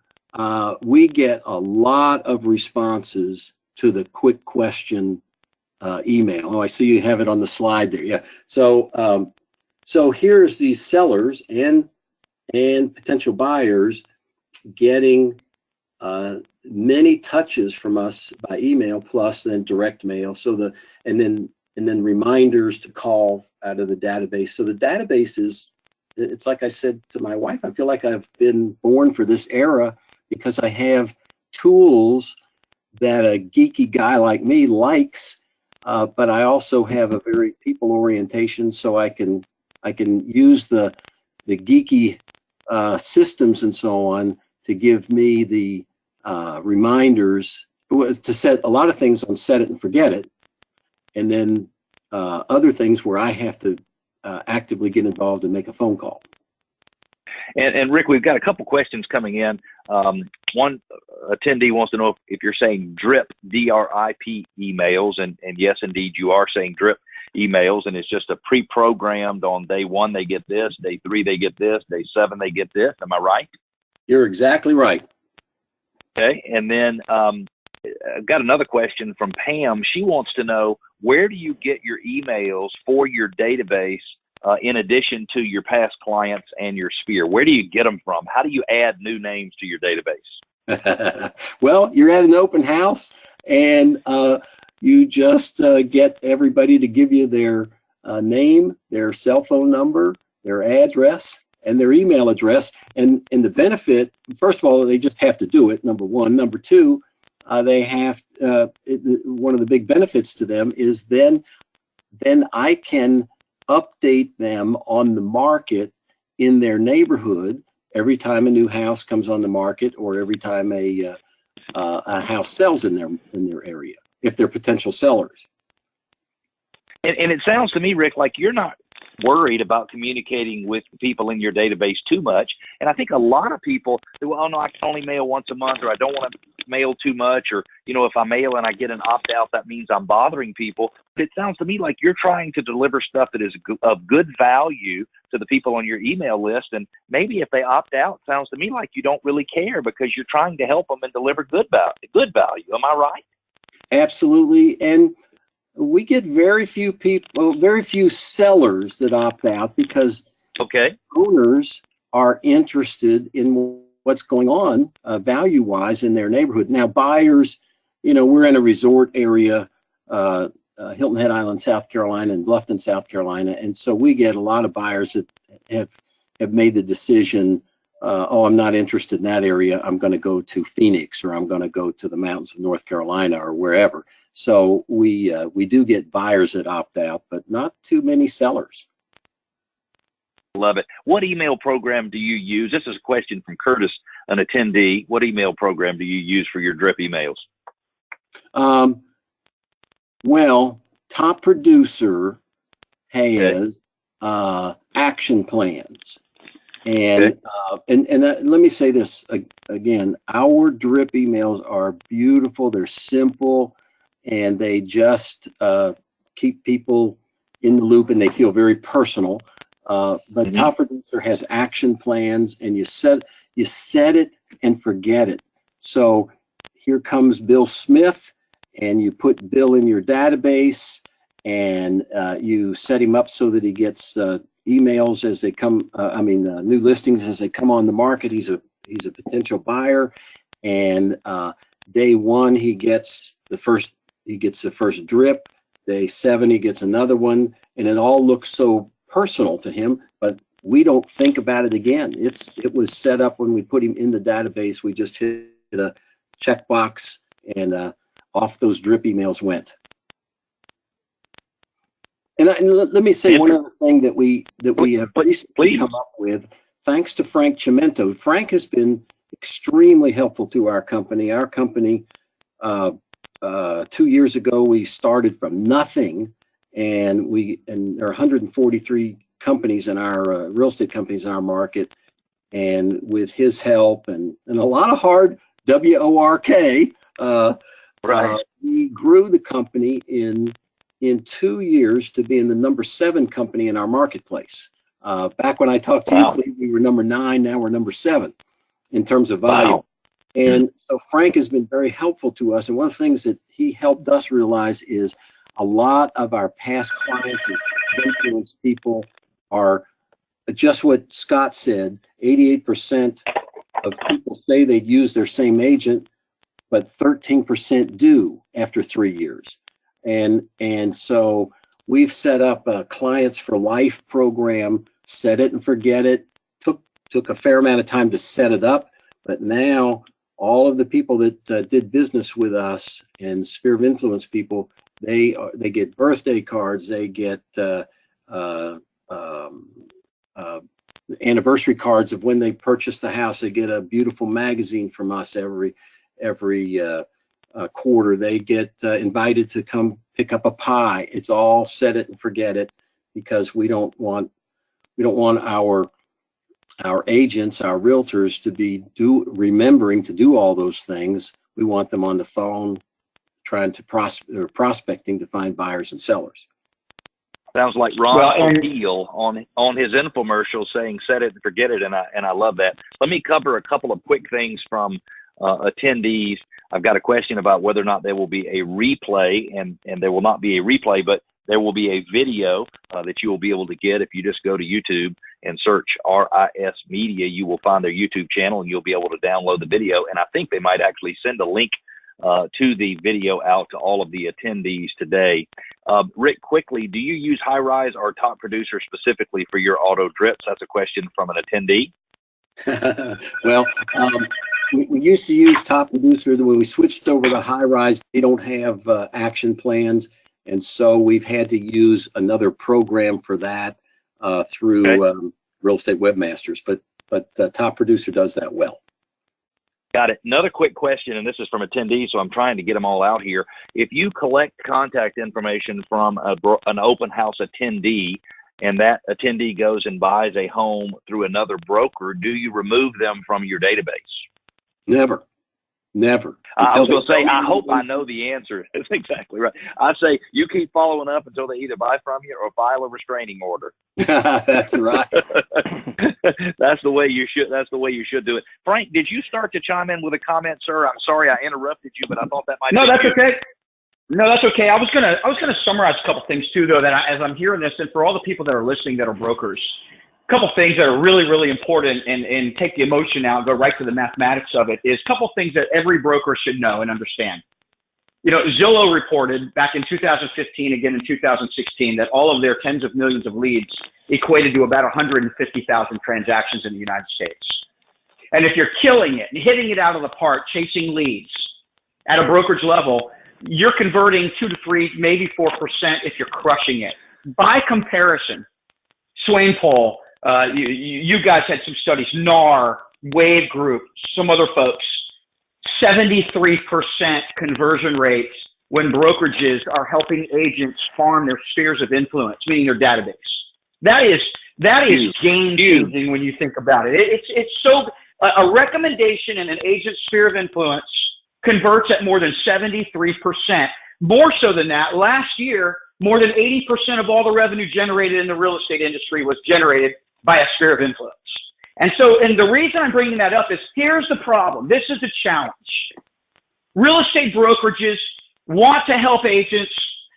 we get a lot of responses to the quick question email. Oh, I see you have it on the slide there. Yeah. So here's these sellers and potential buyers getting many touches from us by email, plus then direct mail. And then reminders to call out of the database. So the database it's like I said to my wife, I feel like I've been born for this era because I have tools that a geeky guy like me likes, but I also have a very people orientation, so I can use the geeky systems and so on to give me the reminders to set a lot of things on set it and forget it, and then other things where I have to actively get involved and make a phone call. And Rick, we've got a couple questions coming in. One attendee wants to know if you're saying drip, D-R-I-P emails, and yes, indeed, you are saying drip emails, and it's just a pre-programmed on day 1 they get this, day 3 they get this, day 7 they get this. Am I right? You're exactly right. Okay, and then I've got another question from Pam. She wants to know, where do you get your emails for your database in addition to your past clients and your sphere? Where do you get them from? How do you add new names to your database? Well, you're at an open house, and you just get everybody to give you their name, their cell phone number, their address, and their email address. And the benefit, first of all, they just have to do it, number one. Number two, they have one of the big benefits to them is then I can update them on the market in their neighborhood every time a new house comes on the market, or every time a house sells in their area, if they're potential sellers. And it sounds to me, Rick, like you're not worried about communicating with people in your database too much. And I think a lot of people say, well, no, I can only mail once a month, or I don't want to mail too much, or, if I mail and I get an opt-out, that means I'm bothering people. But it sounds to me like you're trying to deliver stuff that is of good value to the people on your email list. And maybe if they opt out, it sounds to me like you don't really care because you're trying to help them and deliver good value. Am I right? Absolutely. And we get very few sellers that opt out because owners are interested in what's going on value-wise in their neighborhood. Now, buyers, we're in a resort area, Hilton Head Island, South Carolina, and Bluffton, South Carolina, and so we get a lot of buyers that have made the decision, I'm not interested in that area. I'm going to go to Phoenix, or I'm going to go to the mountains of North Carolina, or wherever. So we do get buyers that opt out, but not too many sellers. Love it. What email program do you use? This is a question from Curtis, an attendee. What email program do you use for your drip emails? Well, Top Producer has action plans. And let me say this again, our drip emails are beautiful. They're simple, and they just keep people in the loop, and they feel very personal. But Top Producer has action plans, and you set it and forget it. So here comes Bill Smith, and you put Bill in your database, and you set him up so that he gets emails as they come. New listings as they come on the market. He's a potential buyer, and day 1 he gets the first drip. Day 7 he gets another one, and it all looks so personal to him. But we don't think about it again. It was set up when we put him in the database. We just hit a checkbox, and off those drip emails went. And let me say one other thing that we have recently come up with, thanks to Frank Cimento. Frank has been extremely helpful to our company. Our company, 2 years ago, we started from nothing, and there are 143 companies in our real estate companies in our market, and with his help and a lot of hard work, we grew the company in 2 years to being the number 7 company in our marketplace. Back when I talked to you, Cleve, we were number 9. Now we're number 7 in terms of volume. Wow. And so Frank has been very helpful to us. And one of the things that he helped us realize is a lot of our past clients and influence people are just what Scott said. 88% of people say they'd use their same agent, but 13% do after 3 years. And so we've set up a Clients for Life program, set it and forget it. Took a fair amount of time to set it up, but now all of the people that did business with us and sphere of influence people, they get birthday cards, they get anniversary cards of when they purchased the house. They get a beautiful magazine from us every quarter. They get invited to come pick up a pie. It's all set it and forget it, because we don't want our agents, our realtors, to be remembering to do all those things. We want them on the phone trying to prospecting to find buyers and sellers. Sounds like Ron O'Neill on his infomercial saying "set it and forget it," and I love that. Let me cover a couple of quick things from attendees. I've got a question about whether or not there will be a replay, and there will not be a replay, but there will be a video that you will be able to get if you just go to YouTube and search RISMedia. You will find their YouTube channel, and you'll be able to download the video. And I think they might actually send a link to the video out to all of the attendees today. Rick, quickly, do you use High Rise or Top Producer specifically for your auto drips? That's a question from an attendee. Well, we used to use Top Producer. When we switched over to High Rise, they don't have action plans, and so we've had to use another program for that through Real Estate Webmasters. But Top Producer does that well. Got it. Another quick question, and this is from attendees, so I'm trying to get them all out here. If you collect contact information from an open house attendee, and that attendee goes and buys a home through another broker, do you remove them from your database? Never. Never. I was going to say, I hope I know the answer. That's exactly right. I say you keep following up until they either buy from you or file a restraining order. That's right. That's the way you should. That's the way you should do it. Frank, did you start to chime in with a comment, sir? I'm sorry I interrupted you, but I thought that might. No, that's okay. No, that's okay. I was gonna summarize a couple things too, though. That as I'm hearing this, and for all the people that are listening that are brokers, a couple things that are really, really important, and take the emotion out and go right to the mathematics of it, is a couple things that every broker should know and understand. You know, Zillow reported back in 2015, again in 2016, that all of their tens of millions of leads equated to about 150,000 transactions in the United States. And if you're killing it and hitting it out of the park, chasing leads at a brokerage level, you're converting 2 to 3, maybe 4% if you're crushing it. By comparison, Swainpole, you guys had some studies, NAR, Wave Group, some other folks, 73% conversion rates when brokerages are helping agents farm their spheres of influence, meaning their database. That is game changing when you think about it. It's so, a recommendation in an agent's sphere of influence converts at more than 73%. More so than that, last year, more than 80% of all the revenue generated in the real estate industry was generated by a sphere of influence. And the reason I'm bringing that up is, here's the problem. This is a challenge. Real estate brokerages want to help agents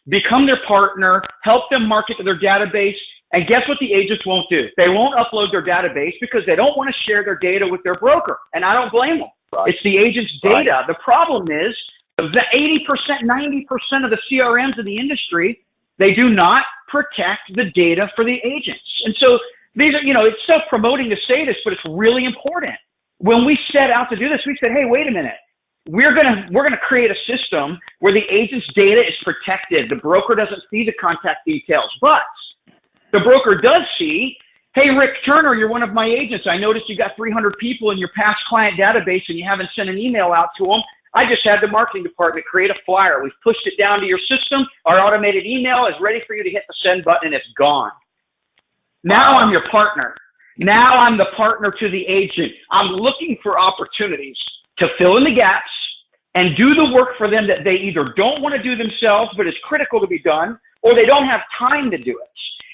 become their partner, help them market to their database, and guess what the agents won't do? They won't upload their database because they don't want to share their data with their broker, and I don't blame them. Right. It's the agent's data. Right. The problem is the 80%, 90% of the CRMs in the industry, they do not protect the data for the agents. And so these are, it's self-promoting to say this, but it's really important. When we set out to do this, we said, hey, wait a minute. We're gonna create a system where the agent's data is protected. The broker doesn't see the contact details, but the broker does see, hey, Rick Turner, you're one of my agents. I noticed you got 300 people in your past client database and you haven't sent an email out to them. I just had the marketing department create a flyer. We've pushed it down to your system. Our automated email is ready for you to hit the send button and it's gone. Now I'm your partner. Now I'm the partner to the agent. I'm looking for opportunities to fill in the gaps and do the work for them that they either don't want to do themselves, but is critical to be done, or they don't have time to do it.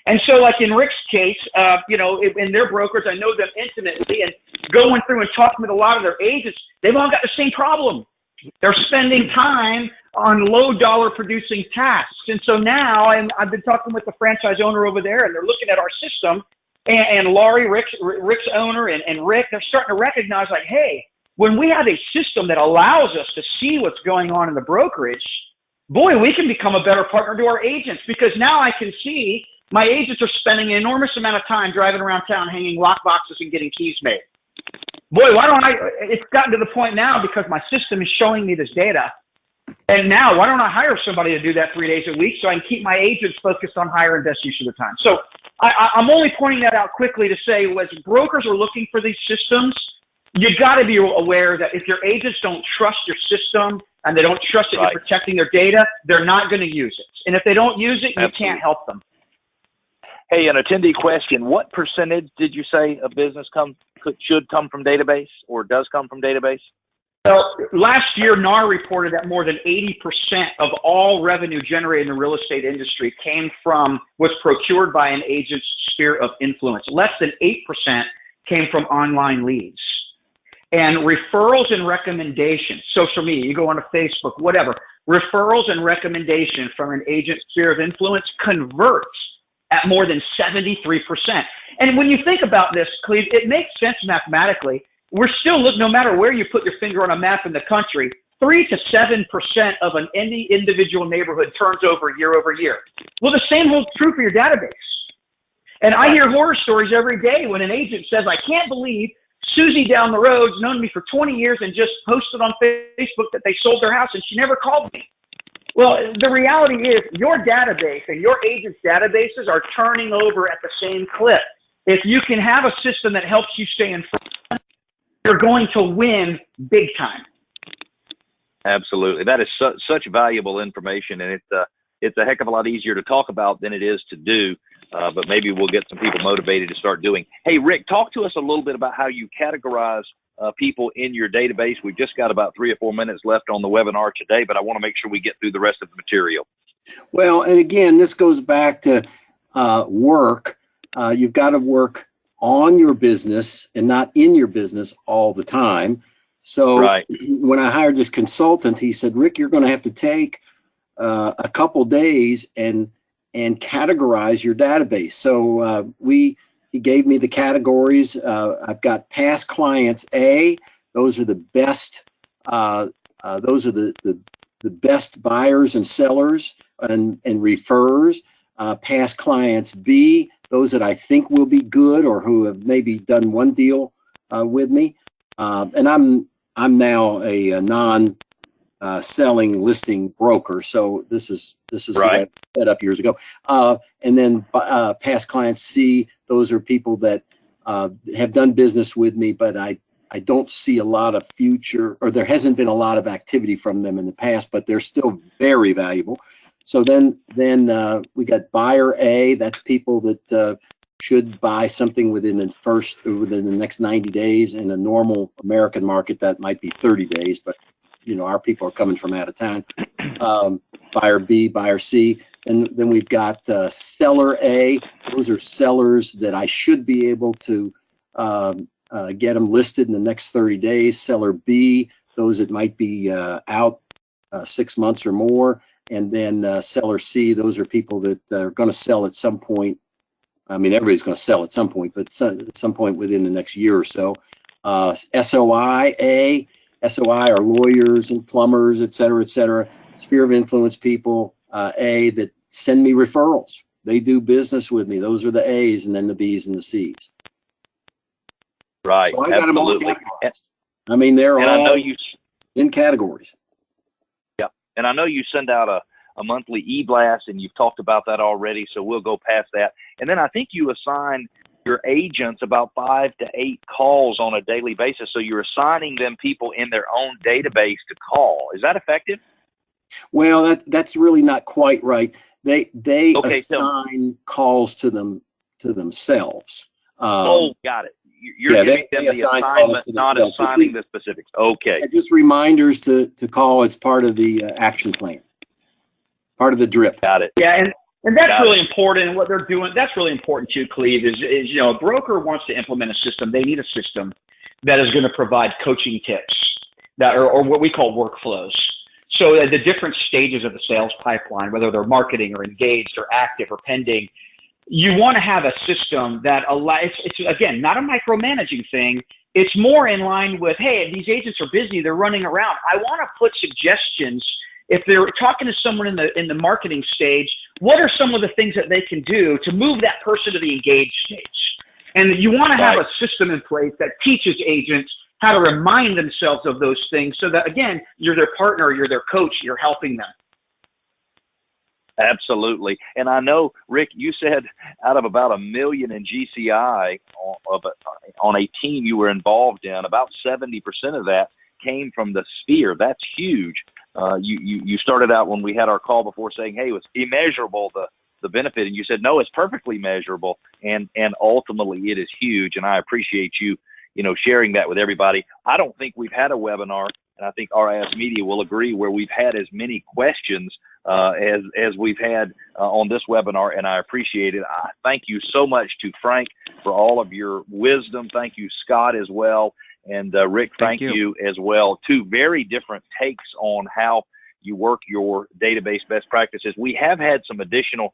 And so like in Rick's case, in their brokers, I know them intimately, and going through and talking with a lot of their agents, they've all got the same problem. They're spending time on low dollar producing tasks. And so now I've been talking with the franchise owner over there, and they're looking at our system, and Laurie, Rick's owner, and Rick, they're starting to recognize like, hey, when we have a system that allows us to see what's going on in the brokerage, boy, we can become a better partner to our agents, because now I can see my agents are spending an enormous amount of time driving around town hanging lock boxes and getting keys made. Boy, why don't it's gotten to the point now because my system is showing me this data. And now, why don't I hire somebody to do that 3 days a week so I can keep my agents focused on higher and best use of the time? So I'm only pointing that out quickly to say, as brokers are looking for these systems, you got to be aware that if your agents don't trust your system and they don't trust that you're protecting their data, they're not going to use it. And if they don't use it, you can't help them. Hey, an attendee question: what percentage did you say of business should come from database, or does come from database? Well, last year, NAR reported that more than 80% of all revenue generated in the real estate industry was procured by an agent's sphere of influence. Less than 8% came from online leads. And referrals and recommendations, social media, you go on to Facebook, whatever, referrals and recommendations from an agent's sphere of influence converts at more than 73%. And when you think about this, Cleve, it makes sense mathematically. We're still, no matter where you put your finger on a map in the country, 3 to 7% of any individual neighborhood turns over year. Well, the same holds true for your database. And I hear horror stories every day when an agent says, I can't believe Susie down the road's known me for 20 years and just posted on Facebook that they sold their house and she never called me. Well, the reality is your database and your agent's databases are turning over at the same clip. If you can have a system that helps you stay in front, you're going to win big time. Absolutely. That is such valuable information, and it's a heck of a lot easier to talk about than it is to do, but maybe we'll get some people motivated to start doing. Hey, Rick, talk to us a little bit about how you categorize people in your database. We've just got about 3 or 4 minutes left on the webinar today, but I want to make sure we get through the rest of the material. Well, and again, this goes back to work. You've got to work on your business and not in your business all the time. So when I hired this consultant, he said, Rick, you're going to have to take a couple days and categorize your database. So he gave me the categories. I've got past clients A. Those are the best. Those are the best buyers and sellers and refers. Past clients B. Those that I think will be good or who have maybe done one deal with me. And I'm now a non-selling listing broker. So this is what I set up years ago. And then past clients C. Those are people that have done business with me, but I don't see a lot of future, or there hasn't been a lot of activity from them in the past, but they're still very valuable. So then we got buyer A. That's people that should buy something within the next 90 days. In a normal American market, that might be 30 days, but our people are coming from out of town. Buyer B, buyer C, and then we've got seller A. Those are sellers that I should be able to get them listed in the next 30 days. Seller B, those that might be out 6 months or more. And then seller C, those are people that are going to sell at some point. I mean, everybody's going to sell at some point, but at some point within the next year or so. SOI A, SOI are lawyers and plumbers, et cetera, et cetera. Sphere of influence people, A, that send me referrals. They do business with me. Those are the A's, and then the B's and the C's. Right. So I got Absolutely. them all categorized. I mean, they're And all I know you. in categories. Yeah. And I know you send out a monthly e-blast, and you've talked about that already, so we'll go past that. And then I think you assign your agents about 5 to 8 calls on a daily basis. So you're assigning them people in their own database to call. Is that effective? Well, that's really not quite right. They Okay, assign calls to themselves. Got it. You're giving them the assignment, not assigning the specifics. Okay. Just reminders to call. It's part of the action plan, part of the drip. Got it. Yeah, and that's really important. And what they're doing, that's really important too, Cleve, is a broker wants to implement a system. They need a system that is going to provide coaching tips that are, or what we call workflows. So at the different stages of the sales pipeline, whether they're marketing or engaged or active or pending, you want to have a system that allows, it's again, not a micromanaging thing. It's more in line with, hey, these agents are busy, they're running around. I want to put suggestions. If they're talking to someone in the marketing stage, what are some of the things that they can do to move that person to the engaged stage? And you want to have a system in place that teaches agents how to remind themselves of those things so that, again, you're their partner, you're their coach, you're helping them. Absolutely. And I know, Rick, you said out of about $1 million in GCI on a team you were involved in, about 70% of that came from the sphere. That's huge. You started out when we had our call before saying, hey, it was immeasurable, the benefit. And you said, no, it's perfectly measurable. And ultimately it is huge. And I appreciate you sharing that with everybody. I don't think we've had a webinar, and I think RISMedia will agree, where we've had as many questions as we've had on this webinar, and I appreciate it. I thank you so much to Frank for all of your wisdom. Thank you, Scott, as well. And Rick, thank you as well. Two very different takes on how you work your database best practices. We have had some additional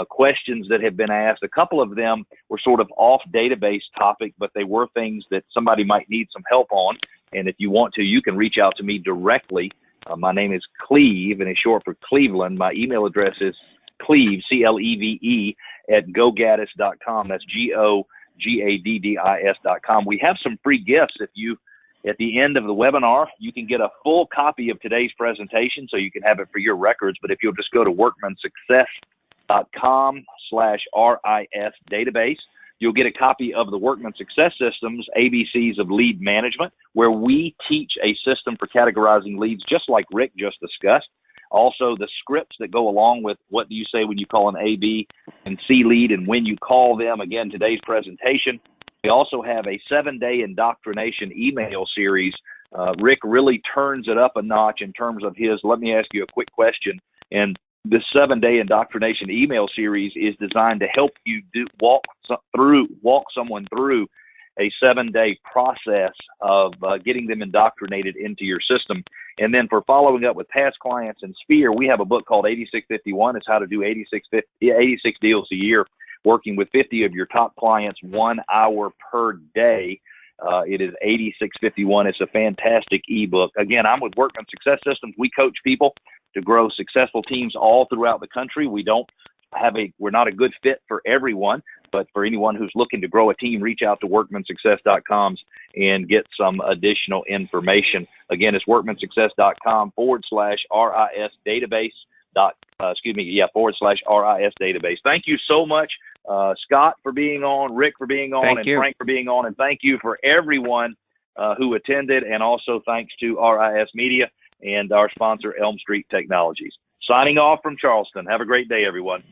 questions that have been asked. A couple of them were sort of off database topic, but they were things that somebody might need some help on. And if you want to, you can reach out to me directly. My name is Cleve, and it's short for Cleveland. My email address is Cleve, CLEVE, at gogaddis.com. That's GOGADDIS.com. We have some free gifts. If you, at the end of the webinar, you can get a full copy of today's presentation, so you can have it for your records. But if you'll just go to workmansuccess.com/RIS database, you'll get a copy of the Workman Success Systems, ABCs of Lead Management, where we teach a system for categorizing leads, just like Rick just discussed. Also, the scripts that go along with what do you say when you call an A, B, and C lead, and when you call them. Again, today's presentation. We also have a 7-day indoctrination email series. Rick really turns it up a notch in terms of his, let me ask you a quick question. And the 7-day indoctrination email series is designed to help you walk someone through a 7-day process of getting them indoctrinated into your system. And then for following up with past clients in Sphere, we have a book called 8651. It's how to do 86 deals a year, working with 50 of your top clients 1 hour per day. It is 8651. It's a fantastic ebook. Again, I'm with Workman Success Systems. We coach people to grow successful teams all throughout the country. We're not a good fit for everyone, but for anyone who's looking to grow a team, reach out to workmansuccess.com and get some additional information. Again, it's workmansuccess.com/RIS database. /RIS database. Thank you so much, Scott, for being on, Rick for being on, and Frank for being on, and thank you for everyone who attended, and also thanks to RISMedia and our sponsor, Elm Street Technologies. Signing off from Charleston. Have a great day, everyone.